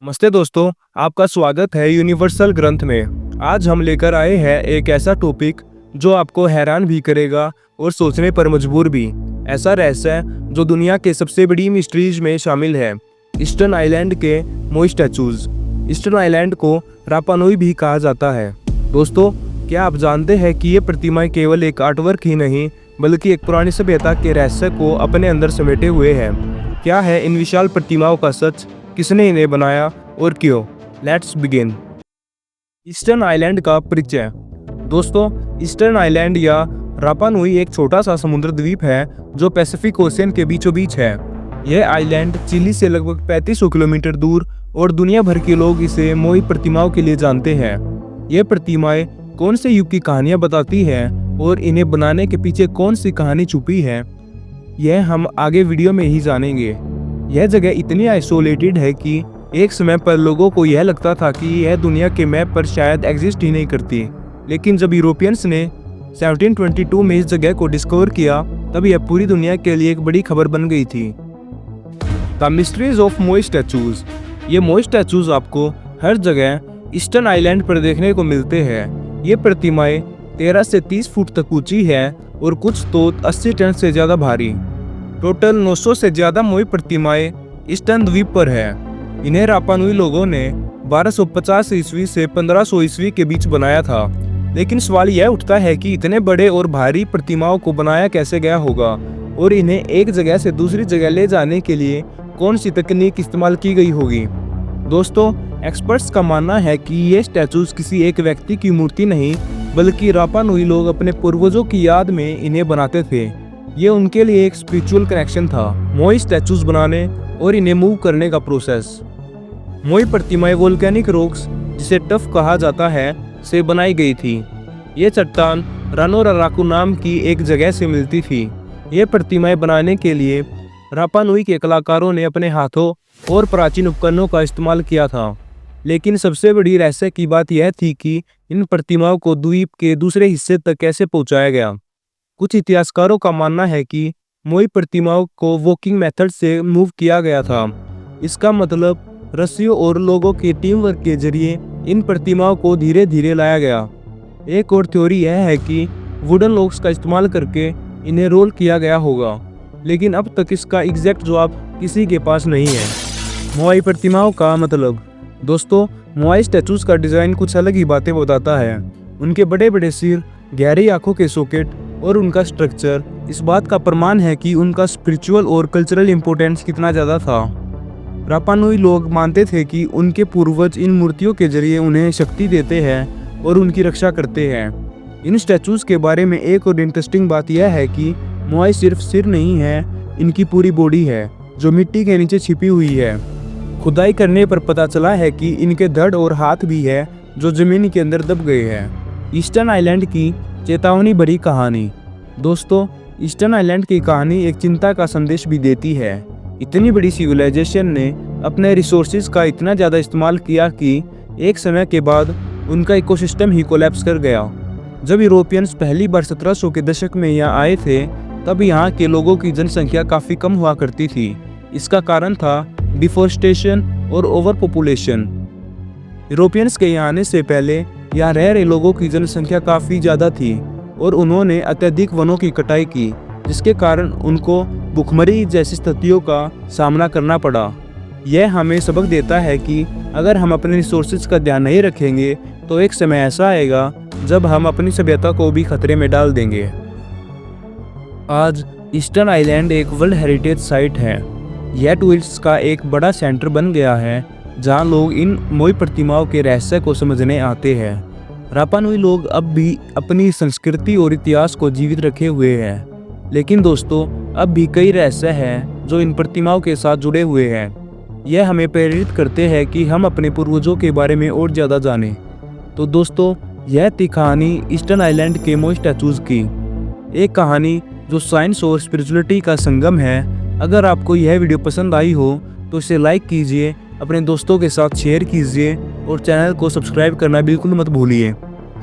नमस्ते दोस्तों, आपका स्वागत है यूनिवर्सल ग्रंथ में। आज हम लेकर आए हैं एक ऐसा टॉपिक जो आपको हैरान भी करेगा और सोचने पर मजबूर भी। ऐसा रहस्य जो दुनिया के सबसे बड़ी मिस्ट्रीज में शामिल है, ईस्टर्न आइलैंड के मोई स्टैचूज। ईस्टर्न आइलैंड को रापा नुई भी कहा जाता है। दोस्तों, क्या आप जानते हैं कि ये प्रतिमाएं केवल एक आर्टवर्क ही नहीं बल्कि एक पुरानी सभ्यता के रहस्य को अपने अंदर समेटे हुए हैं। क्या है इन विशाल प्रतिमाओं का सच, किसने इन्हें बनाया और क्यों? Let's begin. ईस्टर्न आइलैंड का परिचय। दोस्तों, ईस्टर्न आइलैंड या रापा नुई एक छोटा सा समुद्र द्वीप है जो पैसिफिक ओशियन के बीचों बीच है। यह आइलैंड चिली से लगभग 3500 किलोमीटर दूर और दुनिया भर के लोग इसे मोई प्रतिमाओं के लिए जानते हैं। ये प्रतिमाएं कौन से युग की कहानियां बताती हैं और इन्हें बनाने के पीछे कौन सी कहानी छुपी है, यह हम आगे वीडियो में ही जानेंगे। यह जगह इतनी आइसोलेटेड है कि एक समय पर लोगों को यह लगता था कि यह दुनिया के मैप पर शायद एग्जिस्ट ही नहीं करती। लेकिन जब यूरोपियंस ने 1722 में इस जगह को डिस्कवर किया, तब यह पूरी दुनिया के लिए एक बड़ी खबर बन गई थी। द मिस्ट्रीज ऑफ मोई स्टैचूज। ये मोई स्टैचूज आपको हर जगह ईस्टर्न आइलैंड पर देखने को मिलते हैं। ये प्रतिमाएं 13 से 30 फुट तक ऊंची है और कुछ तो 80 टन से ज्यादा भारी। टोटल 900 से ज्यादा मोई प्रतिमाएं ईस्टर्न द्वीप पर है। इन्हें रापा नुई लोगों ने 1250 ईस्वी से 1500 ईस्वी के बीच बनाया था। लेकिन सवाल यह उठता है कि इतने बड़े और भारी प्रतिमाओं को बनाया कैसे गया होगा और इन्हें एक जगह से दूसरी जगह ले जाने के लिए कौन सी तकनीक इस्तेमाल की गई होगी। दोस्तों, एक्सपर्ट्स का मानना है कि ये स्टैचूज किसी एक व्यक्ति की मूर्ति नहीं बल्कि रापा नुई लोग अपने पूर्वजों की याद में इन्हें बनाते थे। ये उनके लिए एक स्पिरिचुअल कनेक्शन था। मोई स्टैचूज बनाने और इन्हें मूव करने का प्रोसेस। मोई प्रतिमाएं वोल्केनिक रॉक्स, जिसे टफ कहा जाता है, से बनाई गई थी। ये चट्टान रानोराराकू नाम की एक जगह से मिलती थी। ये प्रतिमाएं बनाने के लिए रापा नुई के कलाकारों ने अपने हाथों और प्राचीन उपकरणों का इस्तेमाल किया था। लेकिन सबसे बड़ी रहस्य की बात यह थी कि इन प्रतिमाओं को द्वीप के दूसरे हिस्से तक कैसे पहुंचाया गया। कुछ इतिहासकारों का मानना है कि मोई प्रतिमाओं को वॉकिंग मेथड से मूव किया गया था। इसका मतलब रस्सियों और लोगों के टीम वर्क के जरिए इन प्रतिमाओं को धीरे धीरे लाया गया। एक और थ्योरी यह है कि वुडन लॉग्स का इस्तेमाल करके इन्हें रोल किया गया होगा, लेकिन अब तक इसका एग्जैक्ट जवाब किसी के पास नहीं है। मोई प्रतिमाओं का मतलब। दोस्तों, मोई स्टैचूज का डिजाइन कुछ अलग ही बातें बताता है। उनके बड़े बड़े सिर, गहरी आंखों के सॉकेट और उनका स्ट्रक्चर इस बात का प्रमाण है कि उनका स्पिरिचुअल और कल्चरल इंपॉर्टेंस कितना ज़्यादा था। रापा नुई लोग मानते थे कि उनके पूर्वज इन मूर्तियों के जरिए उन्हें शक्ति देते हैं और उनकी रक्षा करते हैं। इन स्टैचूज के बारे में एक और इंटरेस्टिंग बात यह है कि मोई सिर्फ सिर नहीं है, इनकी पूरी बॉडी है जो मिट्टी के नीचे छिपी हुई है। खुदाई करने पर पता चला है कि इनके धड़ और हाथ भी है जो जमीन के अंदर दब गए हैं। ईस्टर्न आइलैंड की चेतावनी भरी कहानी। दोस्तों, ईस्टर्न आइलैंड की कहानी एक चिंता का संदेश भी देती है। इतनी बड़ी सिविलाइजेशन ने अपने रिसोर्सेज का इतना ज़्यादा इस्तेमाल किया कि एक समय के बाद उनका इकोसिस्टम ही कोलैप्स कर गया। जब यूरोपियंस पहली बार 1700 के दशक में यहाँ आए थे, तब यहाँ के लोगों की जनसंख्या काफ़ी कम हुआ करती थी। इसका कारण था डिफोरेस्टेशन और ओवर पॉपुलेशन। यूरोपियंस के यहाँ आने से पहले यहाँ रह रहे लोगों की जनसंख्या काफ़ी ज़्यादा थी और उन्होंने अत्यधिक वनों की कटाई की, जिसके कारण उनको भुखमरी जैसी स्थितियों का सामना करना पड़ा। यह हमें सबक देता है कि अगर हम अपने रिसोर्सेज का ध्यान नहीं रखेंगे तो एक समय ऐसा आएगा जब हम अपनी सभ्यता को भी खतरे में डाल देंगे। आज ईस्टर्न आइलैंड एक वर्ल्ड हेरिटेज साइट है। यह टूरिस्ट का एक बड़ा सेंटर बन गया है जहां लोग इन मोई प्रतिमाओं के रहस्य को समझने आते हैं। रापा नुई लोग अब भी अपनी संस्कृति और इतिहास को जीवित रखे हुए हैं। लेकिन दोस्तों, अब भी कई रहस्य हैं जो इन प्रतिमाओं के साथ जुड़े हुए हैं। यह हमें प्रेरित करते हैं कि हम अपने पूर्वजों के बारे में और ज़्यादा जानें। तो दोस्तों, यह थी कहानी ईस्टर्न आइलैंड के मोई स्टैचूज की। एक कहानी जो साइंस और स्पिरिचुअलिटी का संगम है। अगर आपको यह वीडियो पसंद आई हो तो इसे लाइक कीजिए, अपने दोस्तों के साथ शेयर कीजिए और चैनल को सब्सक्राइब करना बिल्कुल मत भूलिए।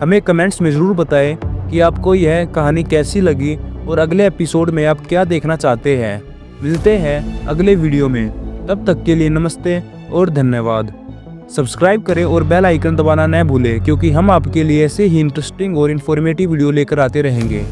हमें कमेंट्स में ज़रूर बताएं कि आपको यह कहानी कैसी लगी और अगले एपिसोड में आप क्या देखना चाहते हैं। मिलते हैं अगले वीडियो में, तब तक के लिए नमस्ते और धन्यवाद। सब्सक्राइब करें और बेल आइकन दबाना न भूलें, क्योंकि हम आपके लिए ऐसे ही इंटरेस्टिंग और इन्फॉर्मेटिव वीडियो लेकर आते रहेंगे।